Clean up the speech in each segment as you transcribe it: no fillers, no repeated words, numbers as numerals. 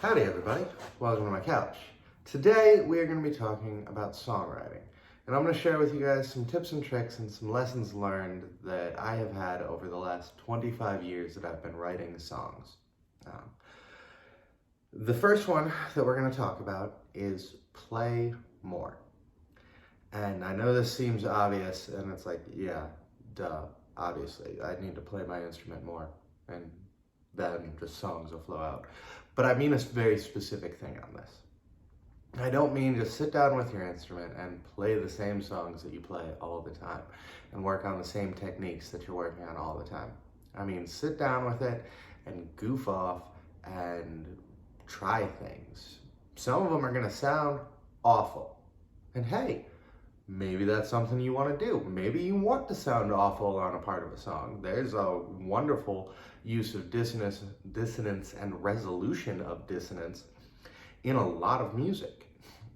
Howdy everybody, welcome to my couch. Today we are going to be talking about songwriting, and I'm going to share with you guys some tips and tricks and some lessons learned that I have had over the last 25 years that I've been writing songs. The first one that we're going to talk about is play more. And I know this seems obvious, and it's like, yeah, duh, obviously, I need to play my instrument more, and then just songs will flow out. But I mean a very specific thing on this. I don't mean just sit down with your instrument and play the same songs that you play all the time and work on the same techniques that you're working on all the time. I mean, sit down with it and goof off and try things. Some of them are gonna sound awful. And hey, maybe that's something you want to do. Maybe you want to sound awful on a part of a song. There's a wonderful use of dissonance and resolution of dissonance in a lot of music.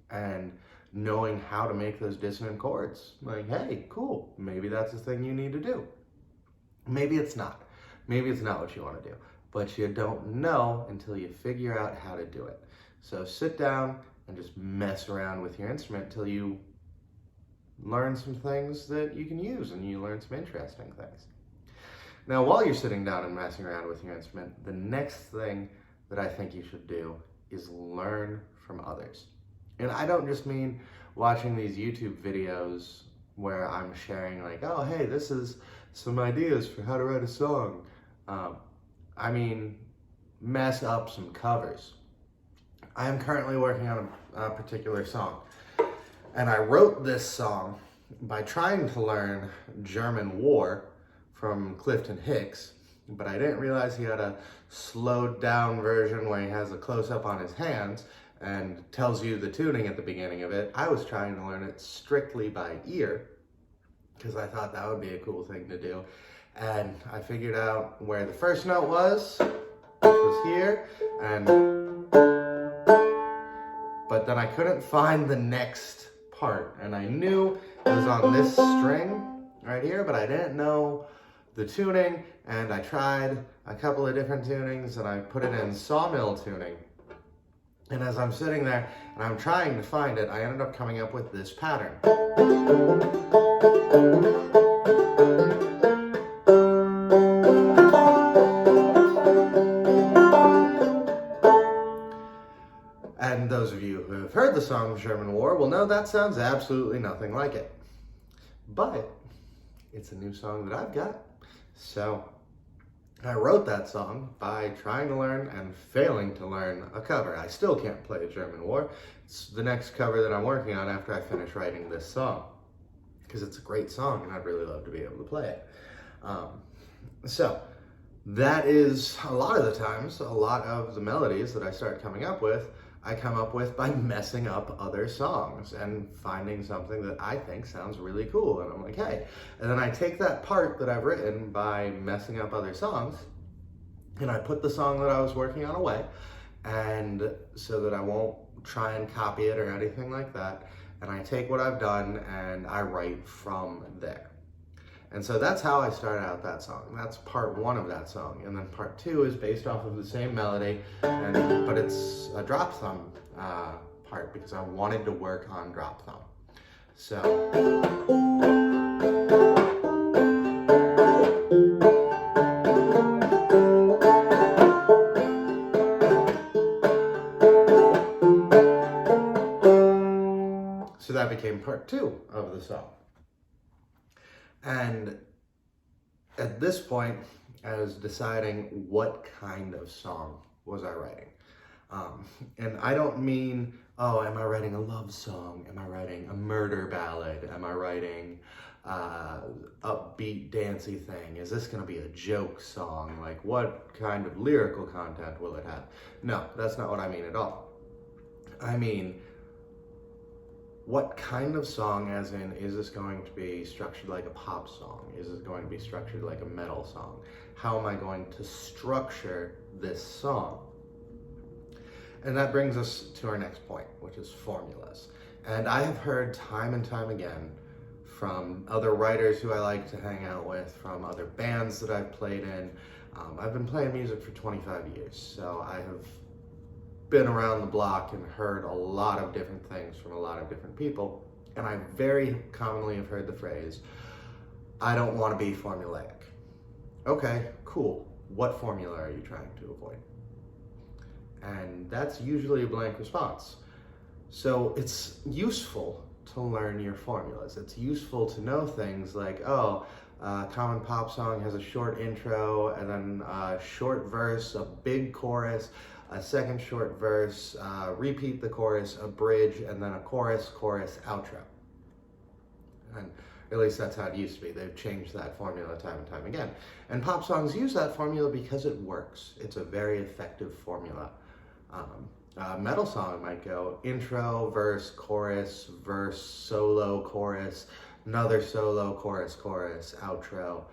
And knowing how to make those dissonant chords. Like, hey, cool. Maybe that's the thing you need to do. Maybe it's not. Maybe it's not what you want to do. But you don't know until you figure out how to do it. So sit down and just mess around with your instrument until you learn some things that you can use and you learn some interesting things. Now, while you're sitting down and messing around with your instrument, the next thing that I think you should do is learn from others. And I don't just mean watching these YouTube videos where I'm sharing like, oh, hey, this is some ideas for how to write a song. I mean, mess up some covers. I am currently working on a particular song. And I wrote this song by trying to learn German War from Clifton Hicks, but I didn't realize he had a slowed down version where he has a close-up on his hands and tells you the tuning at the beginning of it. I was trying to learn it strictly by ear because I thought that would be a cool thing to do. And I figured out where the first note was, which was here, but then I couldn't find the next part, and I knew it was on this string right here, but I didn't know the tuning, and I tried a couple of different tunings, and I put it in sawmill tuning. And as I'm sitting there and I'm trying to find it, I ended up coming up with this pattern. And those of you who have heard the song German War will know that sounds absolutely nothing like it. But it's a new song that I've got. So I wrote that song by trying to learn and failing to learn a cover. I still can't play German War. It's the next cover that I'm working on after I finish writing this song, because it's a great song and I'd really love to be able to play it. So that is a lot of the times, a lot of the melodies that I start coming up with, I come up with by messing up other songs and finding something that I think sounds really cool. And I'm like, hey, and then I take that part that I've written by messing up other songs and I put the song that I was working on away, and so that I won't try and copy it or anything like that. And I take what I've done and I write from there. And so that's how I started out that song. That's part one of that song. And then part two is based off of the same melody, but it's a drop thumb part because I wanted to work on drop thumb. So that became part two of the song. And at this point, I was deciding what kind of song was I writing. And I don't mean, oh, am I writing a love song? Am I writing a murder ballad? Am I writing upbeat, dancey thing? Is this gonna be a joke song? Like, what kind of lyrical content will it have? No, that's not what I mean at all. I mean, what kind of song, as in, is this going to be structured like a pop song? Is it going to be structured like a metal song? How am I going to structure this song? And that brings us to our next point, which is formulas. And I have heard time and time again from other writers who I like to hang out with, from other bands that I've played in. I've been playing music for 25 years, so I have been around the block and heard a lot of different things from a lot of different people, and I very commonly have heard the phrase, I don't want to be formulaic. Okay, cool. What formula are you trying to avoid? And that's usually a blank response. So it's useful to learn your formulas. It's useful to know things like, oh, a common pop song has a short intro and then a short verse, a big chorus, a second short verse, repeat the chorus, a bridge, and then a chorus, outro. And at least that's how it used to be. They've changed that formula time and time again. And pop songs use that formula because it works. It's a very effective formula. A metal song might go intro, verse, solo, chorus, another solo, chorus, outro,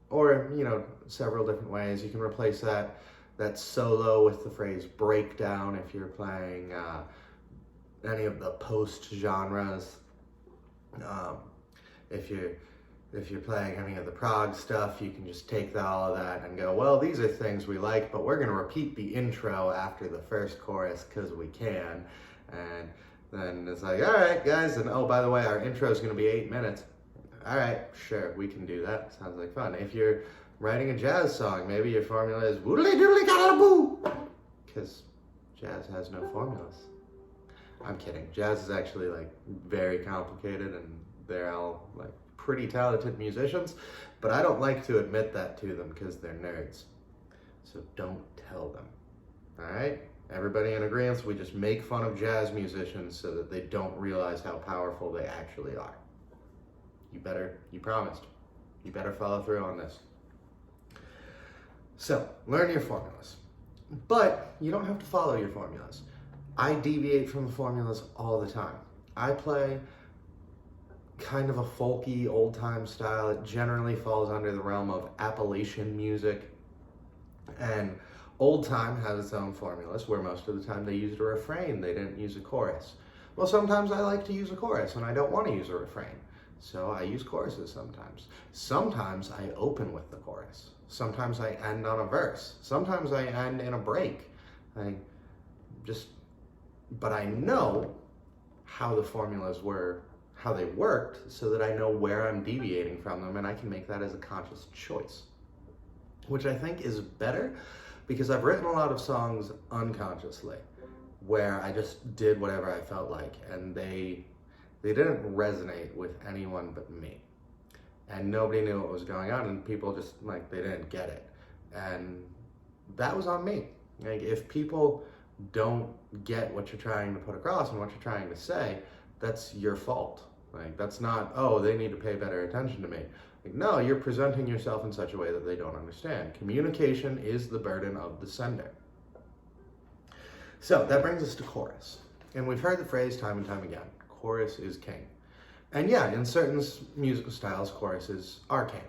or, you know, several different ways. You can replace that solo with the phrase breakdown if you're playing any of the post genres. If you're playing any of the prog stuff, you can just take all of that and go, well, these are things we like, but we're going to repeat the intro after the first chorus because we can. And then it's like, all right, guys, and oh, by the way, our intro is going to be 8 minutes. All right, sure, we can do that. Sounds like fun. If you're writing a jazz song, maybe your formula is woodly doodly boo, because jazz has no formulas. I'm kidding. Jazz is actually like very complicated, and they're all like pretty talented musicians, but I don't like to admit that to them because they're nerds. So don't tell them. All right? Everybody in agreement? We just make fun of jazz musicians so that they don't realize how powerful they actually are. You promised. You better follow through on this. So, learn your formulas. But you don't have to follow your formulas. I deviate from the formulas all the time. I play kind of a folky, old-time style. It generally falls under the realm of Appalachian music. And old time has its own formulas, where most of the time they used a refrain. They didn't use a chorus. Well, sometimes I like to use a chorus, and I don't want to use a refrain. So I use choruses sometimes. Sometimes I open with the chorus. Sometimes I end on a verse. Sometimes I end in a break. But I know how the formulas were, how they worked, so that I know where I'm deviating from them, and I can make that as a conscious choice, which I think is better, because I've written a lot of songs unconsciously, where I just did whatever I felt like, and they didn't resonate with anyone but me, and nobody knew what was going on, and people just they didn't get it, and that was on me. Like, if people don't get what you're trying to put across and what you're trying to say, that's your fault. That's not, oh, they need to pay better attention to me. No, you're presenting yourself in such a way that they don't understand. Communication is the burden of the sender. So that brings us to chorus. And we've heard the phrase time and time again, chorus is king. And yeah, in certain musical styles, choruses are king.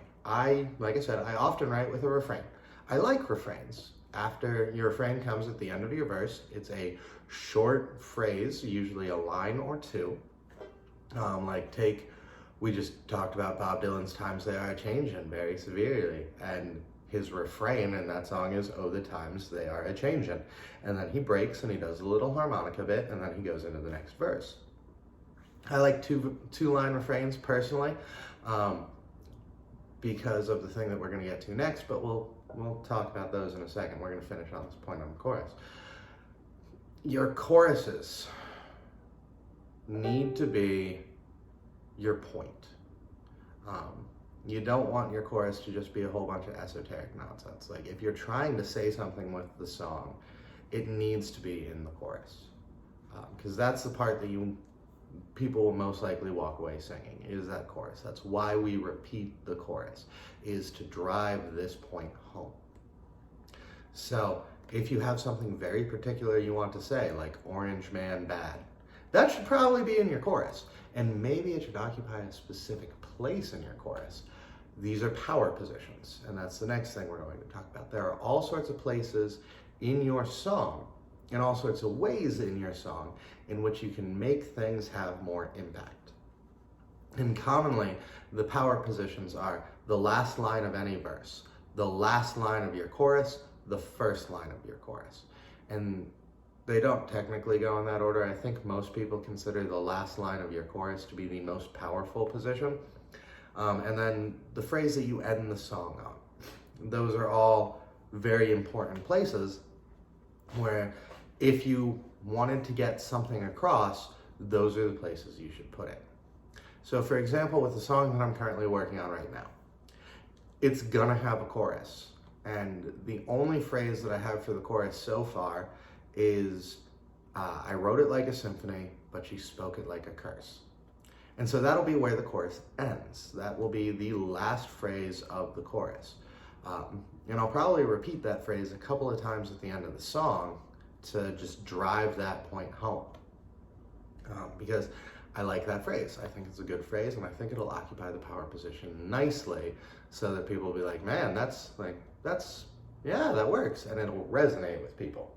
Like I said, I often write with a refrain. I like refrains. After your refrain comes at the end of your verse, it's a short phrase, usually a line or two. We just talked about Bob Dylan's Times They Are A-Changin' very severely, and his refrain in that song is, oh, the times they are a-changin'. And then he breaks and he does a little harmonica bit, and then he goes into the next verse. I like two-line refrains personally, because of the thing that we're going to get to next, but we'll talk about those in a second. We're going to finish on this point on the chorus. Your choruses need to be your point. You don't want your chorus to just be a whole bunch of esoteric nonsense. Like, if you're trying to say something with the song, it needs to be in the chorus, because that's the part that people will most likely walk away singing, is that chorus. That's why we repeat the chorus, is to drive this point home. So if you have something very particular you want to say, like Orange Man Bad, that should probably be in your chorus, and maybe it should occupy a specific place in your chorus. These are power positions, and that's the next thing we're going to talk about. There are all sorts of places in your song, and all sorts of ways in your song in which you can make things have more impact. And commonly, the power positions are the last line of any verse, the last line of your chorus, the first line of your chorus. And they don't technically go in that order. I think most people consider the last line of your chorus to be the most powerful position. And then the phrase that you end the song on. Those are all very important places where if you wanted to get something across, those are the places you should put it. So for example, with the song that I'm currently working on right now, it's gonna have a chorus. And the only phrase that I have for the chorus so far is, I wrote it like a symphony, but she spoke it like a curse. And so that'll be where the chorus ends. That will be the last phrase of the chorus. And I'll probably repeat that phrase a couple of times at the end of the song to just drive that point home. Because I like that phrase. I think it's a good phrase, and I think it'll occupy the power position nicely so that people will be like, man, yeah, that works. And it'll resonate with people.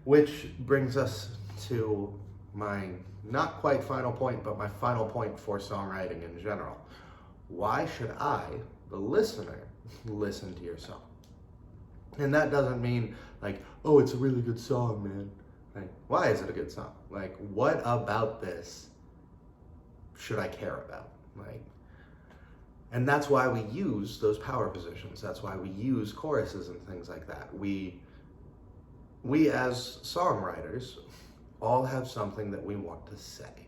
Which brings us to my not quite final point, but my final point for songwriting in general. Why should I, the listener, listen to your song? And that doesn't mean like, oh, it's a really good song, man. Like, why is it a good song? Like, what about this should I care about? Like, and that's why we use those power positions. That's why we use choruses and things like that. We as songwriters all have something that we want to say.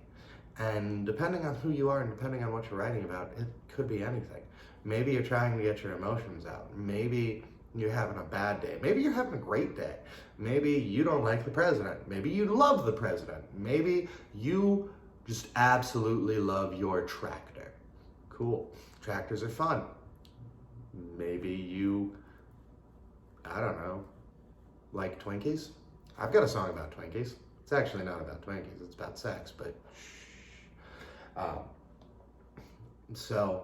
And depending on who you are and depending on what you're writing about, it could be anything. Maybe you're trying to get your emotions out. Maybe you're having a bad day. Maybe you're having a great day. Maybe you don't like the president. Maybe you love the president. Maybe you just absolutely love your tractor. Cool. Tractors are fun. Maybe you, I don't know, like Twinkies. I've got a song about Twinkies. It's actually not about Twinkies, it's about sex, but so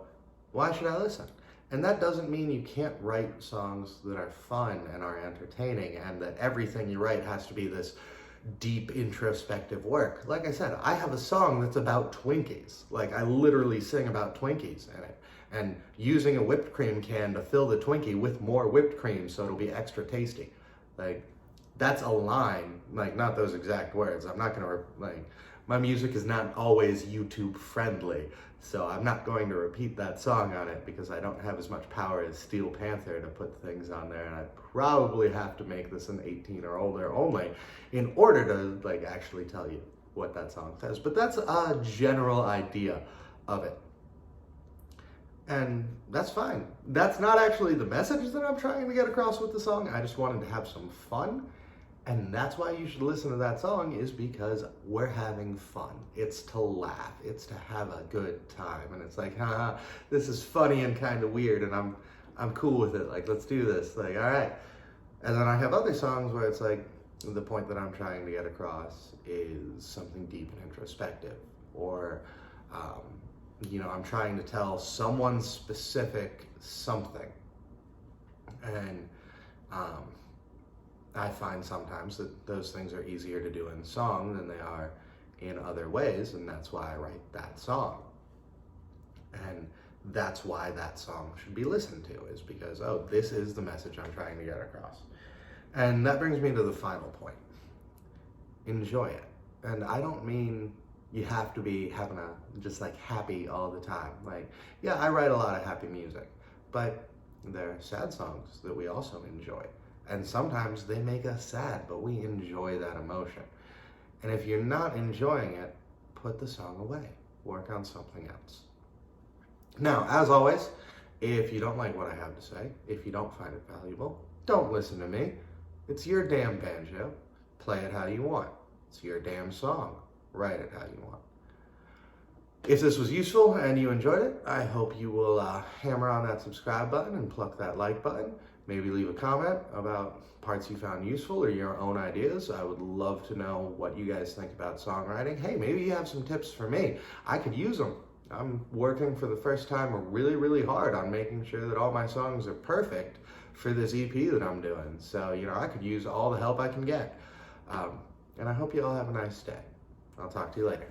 why should I listen? And that doesn't mean you can't write songs that are fun and are entertaining and that everything you write has to be this deep introspective work. Like I said, I have a song that's about Twinkies. Like, I literally sing about Twinkies in it and using a whipped cream can to fill the Twinkie with more whipped cream so it'll be extra tasty. Like, that's a line, like, not those exact words. I'm not gonna, my music is not always YouTube friendly, so I'm not going to repeat that song on it because I don't have as much power as Steel Panther to put things on there, and I probably have to make this an 18 or older only in order to, actually tell you what that song says. But that's a general idea of it. And that's fine. That's not actually the message that I'm trying to get across with the song. I just wanted to have some fun. And that's why you should listen to that song, is because we're having fun. It's to laugh. It's to have a good time. And it's like, haha, this is funny and kind of weird, and I'm cool with it. Like, let's do this. Like, all right. And then I have other songs where it's like, the point that I'm trying to get across is something deep and introspective. Or, I'm trying to tell someone specific something. And, I find sometimes that those things are easier to do in song than they are in other ways, and that's why I write that song. And that's why that song should be listened to, is because, oh, this is the message I'm trying to get across. And that brings me to the final point. Enjoy it. And I don't mean you have to be having just happy all the time. Like, yeah, I write a lot of happy music, but there are sad songs that we also enjoy. And sometimes they make us sad, but we enjoy that emotion. And if you're not enjoying it, put the song away. Work on something else. Now, as always, if you don't like what I have to say, if you don't find it valuable, don't listen to me. It's your damn banjo. Play it how you want. It's your damn song. Write it how you want. If this was useful and you enjoyed it, I hope you will hammer on that subscribe button and pluck that like button. Maybe leave a comment about parts you found useful or your own ideas. I would love to know what you guys think about songwriting. Hey, maybe you have some tips for me. I could use them. I'm working for the first time really, really hard on making sure that all my songs are perfect for this EP that I'm doing. So, I could use all the help I can get. And I hope you all have a nice day. I'll talk to you later.